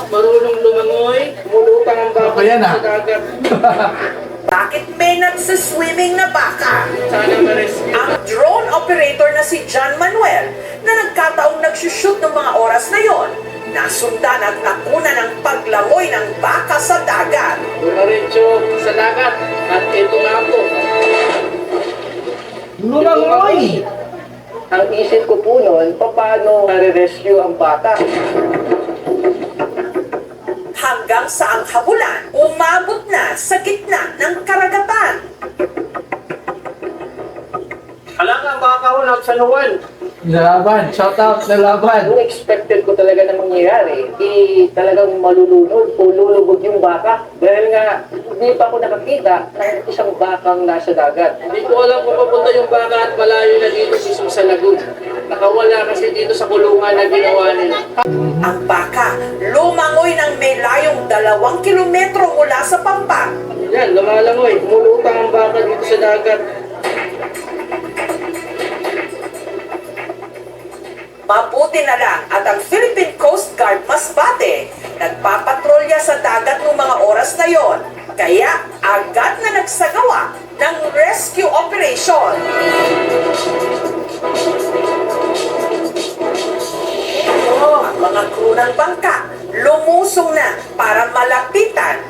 marunong lumangoy, umulutang ang baka Yan, sa dagat. Bakit may nagsiswimming na baka? Sana ma-rescue. Ang drone operator na si John Manuel na nagkataong nagsushoot ng mga oras na yon, nasundan at nakuna ng paglangoy ng baka sa dagat. Dumaritso sa dagat. At ito nga po. Lumangoy! Ang isip ko po noon, paano ma-rescue ang baka? Hanggang sa ang habulan, umabot na sa gitna ng karagatan. Alam nga, baka ako nagsanuwan. Laban, shout out na laban. Unexpected ko talaga na mangyayari, talagang malulunod o lulubog yung baka. Dahil nga, hindi pa ako nakakita ng isang bakang nasa dagat. Hindi ko alam kung papunta yung baka at malayo na dito si sa lagoon. Nakawala kasi dito sa kulungan na ginawa nila. Ang baka lumangoy ng may layong 2 kilometro mula sa pampa. Yan, lumalangoy. Umulutang ang baka dito sa dagat. Mabuti na lang at ang Philippine Coast Guard Masbate nagpapatrolya sa dagat noong mga oras na yon. Kaya agad na nagsagawa ng rescue operation. Ang mga crew ng bangka lumusong na para malapitan